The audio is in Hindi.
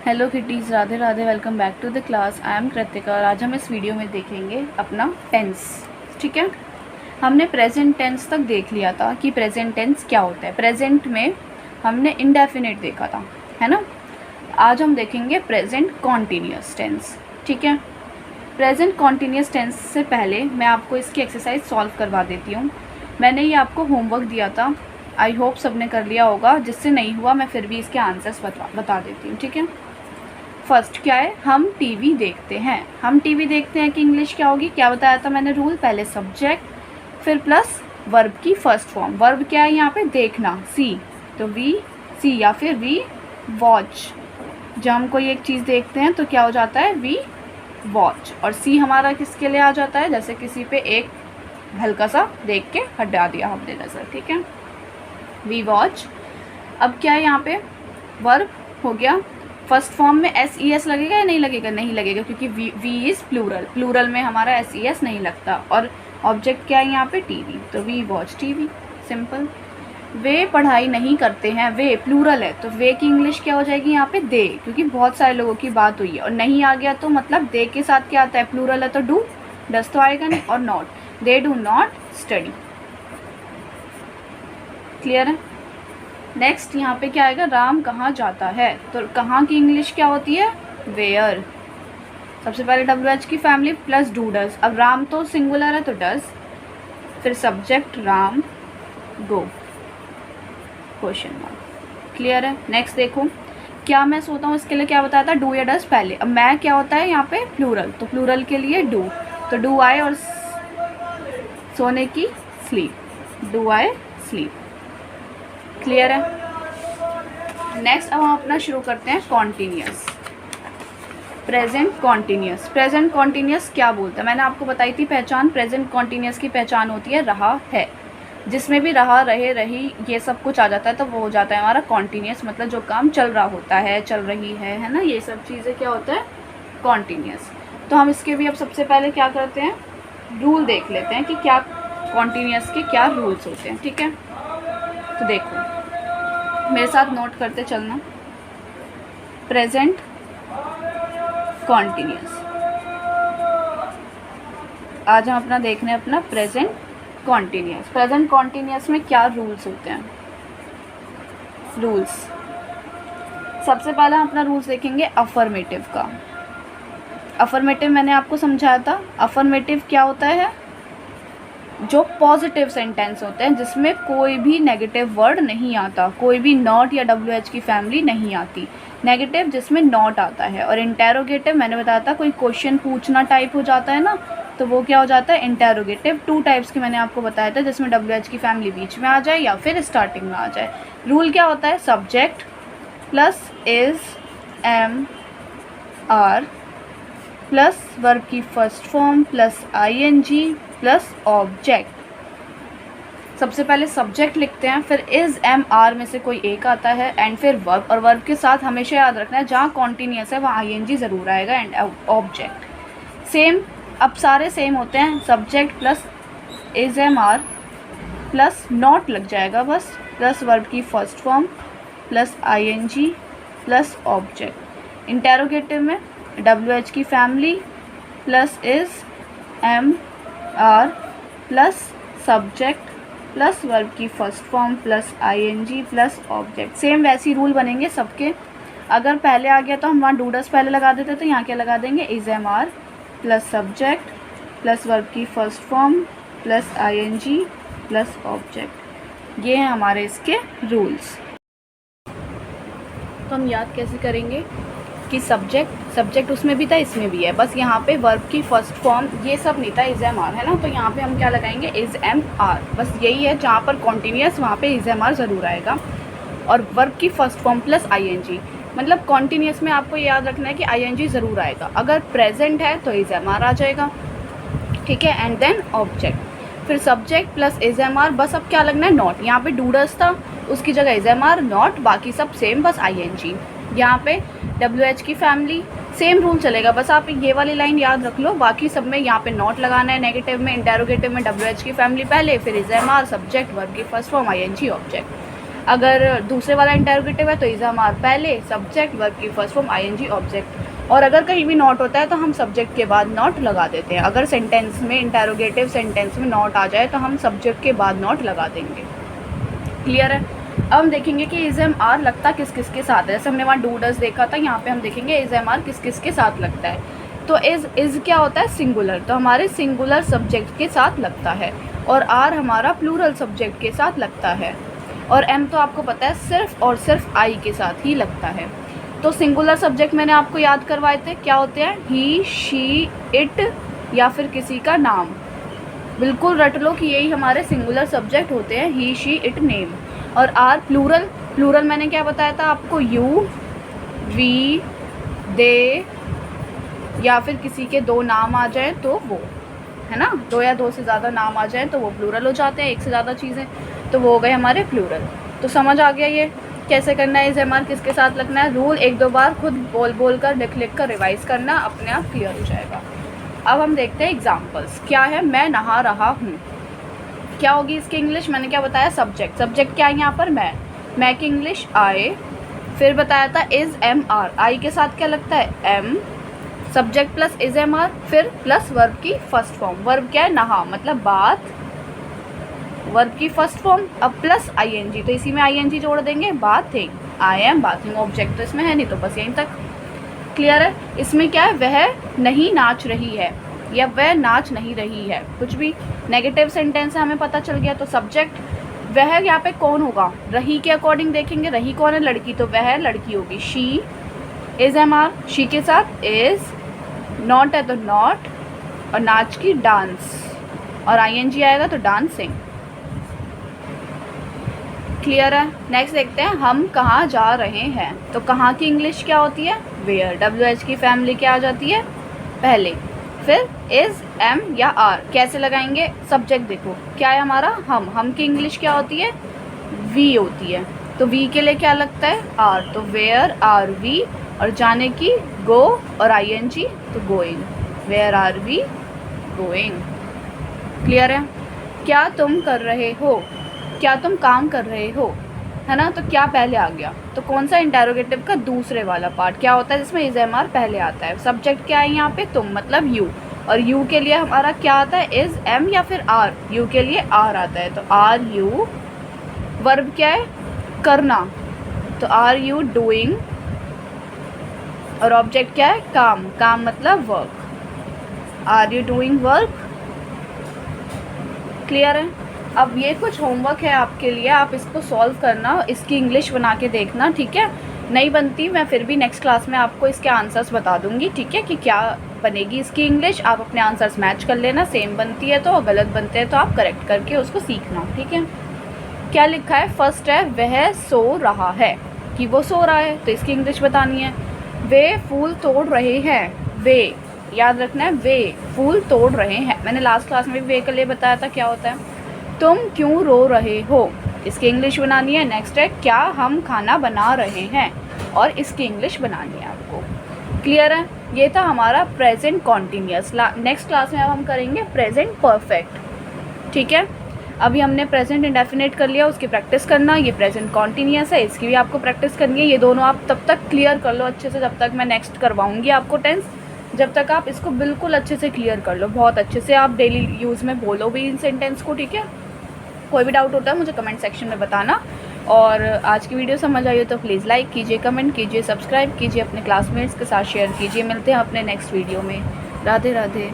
Hello kitties, Radhe Radhe. Welcome back to the class. I am Kritika और आज हम इस वीडियो में देखेंगे अपना टेंस। ठीक है, हमने प्रेजेंट टेंस तक देख लिया था कि प्रेजेंट टेंस क्या होता है। प्रेजेंट में हमने इंडेफिनिट देखा था, है ना। आज हम देखेंगे प्रेजेंट कॉन्टीन्यूअस टेंस। ठीक है, प्रेजेंट कॉन्टीन्यूअस टेंस से पहले मैं आपको इसकी एक्सरसाइज सॉल्व करवा देती हूँ। मैंने ये आपको होमवर्क दिया था, आई होप सबने कर लिया होगा। जिससे नहीं हुआ मैं फिर भी इसके आंसर्स बता देती हूँ। ठीक है, फर्स्ट क्या है, हम टीवी देखते हैं। हम टीवी देखते हैं कि इंग्लिश क्या होगी, क्या बताया था मैंने रूल, पहले सब्जेक्ट फिर प्लस वर्ब की फर्स्ट फॉर्म। वर्ब क्या है यहाँ पे, देखना, सी, तो वी सी या फिर वी वॉच। जब हम कोई एक चीज़ देखते हैं तो क्या हो जाता है, वी वॉच। और सी हमारा किसके लिए आ जाता है, जैसे किसी पे एक हल्का सा देख के हटा दिया हमने नज़र। ठीक है, वी वॉच। अब क्या है यहाँ पे, वर्ब हो गया। फर्स्ट फॉर्म में एस ई एस लगेगा या नहीं लगेगा, नहीं लगेगा, क्योंकि वी इज़ प्लूरल। प्लूरल में हमारा एस ई एस नहीं लगता। और ऑब्जेक्ट क्या है यहाँ पे, टीवी, तो वी वॉच टीवी, सिंपल। वे पढ़ाई नहीं करते हैं, वे प्लूरल है तो वे की इंग्लिश क्या हो जाएगी यहाँ पे, दे, क्योंकि बहुत सारे लोगों की बात हुई है। और नहीं आ गया तो मतलब दे के साथ क्या आता है, प्लूरल है तो डू, डस तो आएगा नहीं। और not, they do not study. Clear है। नेक्स्ट यहाँ पे क्या आएगा, राम कहाँ जाता है, तो कहाँ की इंग्लिश क्या होती है, वेयर। सबसे पहले डब्ल्यू एच की फैमिली प्लस डू डज। अब राम तो सिंगुलर है तो डज, फिर सब्जेक्ट राम, गो, क्वेश्चन मार्क। क्लियर है। नेक्स्ट देखो, क्या मैं सोता हूँ, इसके लिए क्या बताया था, डू या डज पहले। अब मैं क्या होता है यहाँ पे, प्लूरल, तो प्लूरल के लिए डू, तो डू आए और सोने की स्लीप, डू आए स्लीप। क्लियर है। नेक्स्ट अब हम अपना शुरू करते हैं continuous, present continuous. Present continuous क्या बोलते हैं, मैंने आपको बताई थी पहचान। प्रेजेंट कॉन्टीन्यूअस की पहचान होती है रहा है। जिसमें भी रहा, रहे, रही, ये सब कुछ आ जाता है तो वो हो जाता है हमारा कॉन्टीन्यूअस। मतलब जो काम चल रहा होता है, चल रही है ना, ये सब चीज़ें क्या होता है, कॉन्टीन्यूअस। तो हम इसके भी अब सबसे पहले क्या करते हैं, रूल देख लेते हैं कि क्या कॉन्टीन्यूअस के क्या रूल्स होते हैं। ठीक है, तो देखो मेरे साथ नोट करते चलना, प्रेजेंट कॉन्टीन्यूअस। आज हम अपना देखने अपना प्रेजेंट कॉन्टीन्यूअस। प्रेजेंट कॉन्टीन्यूअस में क्या रूल्स होते हैं, रूल्स। सबसे पहले हम अपना रूल्स देखेंगे अफर्मेटिव का। अफर्मेटिव मैंने आपको समझाया था। अफर्मेटिव क्या होता है, जो पॉजिटिव सेंटेंस होते हैं जिसमें कोई भी नेगेटिव वर्ड नहीं आता, कोई भी नॉट या डब्ल्यू एच की फैमिली नहीं आती। नेगेटिव जिसमें नॉट आता है। और इंटेरोगेटिव मैंने बताया था, कोई क्वेश्चन पूछना टाइप हो जाता है ना, तो वो क्या हो जाता है, इंटेरोगेटिव। टू टाइप्स की मैंने आपको बताया था, जिसमें डब्ल्यू एच की फैमिली बीच में आ जाए या फिर स्टार्टिंग में आ जाए। रूल क्या होता है, subject plus is am are plus verb की first form plus I N G plus object. सबसे पहले सब्जेक्ट लिखते हैं, फिर इज एम आर में से कोई एक आता है, एंड फिर वर्ब। और वर्ब के साथ हमेशा याद रखना है जहाँ कॉन्टीन्यूअस है वहाँ आई एन जी ज़रूर आएगा, एंड ऑब्जेक्ट। सेम, अब सारे सेम होते हैं, subject plus is am are plus not लग जाएगा बस, प्लस वर्ब की first form plus I N G plus object. Interrogative में डब्ल्यू एच की family plus is am are plus subject plus verb की first form plus I N G plus object. Same वैसी रूल बनेंगे सबके। अगर पहले आ गया तो हम वहाँ डूडस पहले लगा देते, तो यहाँ क्या लगा देंगे, is am are plus subject plus verb की first form plus I N G plus object. ये हैं हमारे इसके रूल्स। तो हम याद कैसे करेंगे कि सब्जेक्ट उसमें भी था, इसमें भी है, बस यहाँ पे वर्ब की फर्स्ट फॉर्म ये सब नहीं था, इज एम आर है ना, तो यहाँ पे हम क्या लगाएंगे, इज एम आर। बस यही है, जहाँ पर कॉन्टीन्यूअस वहाँ पे इज एम आर ज़रूर आएगा। और वर्ब की first form plus I N G, मतलब कॉन्टीन्यूअस में आपको याद रखना है कि आई एन जी ज़रूर आएगा। अगर प्रेजेंट है तो इज एम आर आ जाएगा। ठीक है, एंड देन ऑब्जेक्ट, फिर subject plus is am are. बस अब क्या लगना है, नॉट। यहाँ पे डूडस था, उसकी जगह इज एम आर, नॉट, बाकी सब सेम, बस आई एन जी। यहाँ पे डब्ल्यू एच की फैमिली सेम रूल चलेगा, बस आप ये वाली लाइन याद रख लो। बाकी सब में यहाँ पे नॉट लगाना है, नेगेटिव में, इंटेरोगेटिव में डब्ल्यू एच की फैमिली पहले, फिर is am are, subject, verb की first form, I N G, object. अगर दूसरे वाला इंटेरोगेटिव है तो इज़ एम आर पहले, सब्जेक्ट, वर्ब की फर्स्ट फॉर्म आईएनजी, ऑब्जेक्ट। और अगर कहीं भी नॉट होता है तो हम सब्जेक्ट के बाद नॉट लगा देते हैं। अगर सेंटेंस में, इंटेरोगेटिव सेंटेंस में नॉट आ जाए तो हम सब्जेक्ट के बाद नॉट लगा देंगे। क्लियर है? अब हम देखेंगे कि इज़ एम आर लगता किस किस के साथ है। जैसे हमने वहाँ डू डज देखा था, यहाँ पे हम देखेंगे इज़ एम आर किस किस के साथ लगता है। तो इज़ क्या होता है? सिंगुलर, तो हमारे सिंगुलर सब्जेक्ट के साथ लगता है। और आर हमारा प्लूरल सब्जेक्ट के साथ लगता है। और एम तो आपको पता है सिर्फ और सिर्फ आई के साथ ही लगता है। तो सिंगुलर सब्जेक्ट मैंने आपको याद करवाए थे, क्या होते हैं? ही, शी, इट या फिर किसी का नाम। बिल्कुल रट लो कि यही हमारे सिंगुलर सब्जेक्ट होते हैं, ही, शी, इट, नेम। और आर प्लूरल, प्लूरल मैंने क्या बताया था आपको? यू, वी, दे या फिर किसी के दो नाम आ जाए तो वो, है ना, दो या दो से ज़्यादा नाम आ जाए तो वो प्लूरल हो जाते हैं, एक से ज़्यादा चीज़ें तो वो हो गए हमारे प्लूरल। तो समझ आ गया ये कैसे करना है, इज़ एम आर किसके साथ लगना है। रूल एक दो बार खुद बोल बोल कर लिख लिख कर रिवाइज़ करना, अपने आप क्लियर हो जाएगा। अब हम देखते हैं एग्जाम्पल्स। क्या है? मैं नहा रहा हूँ, क्या होगी इसकी इंग्लिश? मैंने क्या बताया? सब्जेक्ट। सब्जेक्ट क्या है यहाँ पर? मैं की इंग्लिश आई। फिर बताया था इज़ एम आर, आई के साथ क्या लगता है? Am. Subject plus is am are, फिर प्लस वर्ब की फर्स्ट फॉर्म। वर्ब क्या है? नहा, मतलब बात, वर्ब की फर्स्ट फॉर्म। अब प्लस आईएनजी, तो इसी में आईएनजी जोड़ देंगे, bathing, I am bathing. Object तो इसमें है नहीं, तो बस यहीं तक। क्लियर है? इसमें क्या है? वह नहीं नाच रही है या वह नाच नहीं रही है, कुछ भी नेगेटिव सेंटेंस है, हमें पता चल गया। तो सब्जेक्ट वह यहाँ पे कौन होगा? रही के अकॉर्डिंग देखेंगे, रही कौन है? लड़की, तो वह लड़की होगी, she. Is am are, she के साथ इज़, नॉट है तो नॉट, और नाच की डांस, और आईएनजी आएगा तो डांसिंग। क्लियर है? नेक्स्ट देखते हैं, हम कहाँ जा रहे हैं। तो कहाँ की इंग्लिश क्या होती है? वेयर। डब्ल्यू एच की फैमिली क्या आ जाती है? पहले। फिर इज़, एम या आर कैसे लगाएंगे? सब्जेक्ट देखो क्या है हमारा? हम की इंग्लिश क्या होती है? वी होती है। तो वी के लिए क्या लगता है? आर, तो वेयर आर वी। और जाने की गो और आईएनजी तो going, where are we going. Clear है? क्या तुम कर रहे हो, क्या तुम काम कर रहे हो, है ना। तो क्या पहले आ गया? तो कौन सा? इंटेरोगेटिव का दूसरे वाला पार्ट क्या होता है जिसमें इज़ एम आर पहले आता है। सब्जेक्ट क्या है यहाँ पे? तुम, मतलब यू। और यू के लिए हमारा क्या आता है? इज़, एम या फिर आर। यू के लिए आर आता है, तो आर यू। वर्ब क्या है? करना, तो आर यू डूइंग। और ऑब्जेक्ट क्या है? काम, काम मतलब work, are you doing work. Clear है? अब ये कुछ होमवर्क है आपके लिए, आप इसको सॉल्व करना, इसकी इंग्लिश बना के देखना, ठीक है। नहीं बनती मैं फिर भी नेक्स्ट क्लास में आपको इसके आंसर्स बता दूंगी, ठीक है, कि क्या बनेगी इसकी इंग्लिश। आप अपने आंसर्स मैच कर लेना, सेम बनती है तो, गलत बनते हैं तो आप करेक्ट करके उसको सीखना, ठीक है। क्या लिखा है? फर्स्ट है वह सो रहा है, कि वो सो रहा है, तो इसकी इंग्लिश बतानी है। वे फूल तोड़ रहे हैं, वे याद रखना है, वे फूल तोड़ रहे हैं। मैंने लास्ट क्लास में भी वे के लिए बताया था क्या होता है। तुम क्यों रो रहे हो, इसकी इंग्लिश बनानी है। नेक्स्ट है क्या हम खाना बना रहे हैं, और इसकी इंग्लिश बनानी है आपको। क्लियर है? ये था हमारा प्रेजेंट कॉन्टीन्यूअस। नेक्स्ट क्लास में अब हम करेंगे प्रेजेंट परफेक्ट, ठीक है। अभी हमने प्रेजेंट इंडेफिनिट कर लिया, उसकी प्रैक्टिस करना। ये प्रेजेंट कॉन्टीन्यूअस है, इसकी भी आपको प्रैक्टिस करनी है। ये दोनों आप तब तक क्लियर कर लो अच्छे से, जब तक मैं नेक्स्ट करवाऊंगी आपको टेंस, जब तक आप इसको बिल्कुल अच्छे से क्लियर कर लो, बहुत अच्छे से आप डेली यूज़ में बोलो भी इन सेंटेंस को, ठीक है। कोई भी डाउट होता है मुझे कमेंट सेक्शन में बताना। और आज की वीडियो समझ आई हो तो प्लीज़ लाइक कीजिए, कमेंट कीजिए, सब्सक्राइब कीजिए, अपने क्लासमेट्स के साथ शेयर कीजिए। मिलते हैं अपने नेक्स्ट वीडियो में। राधे राधे।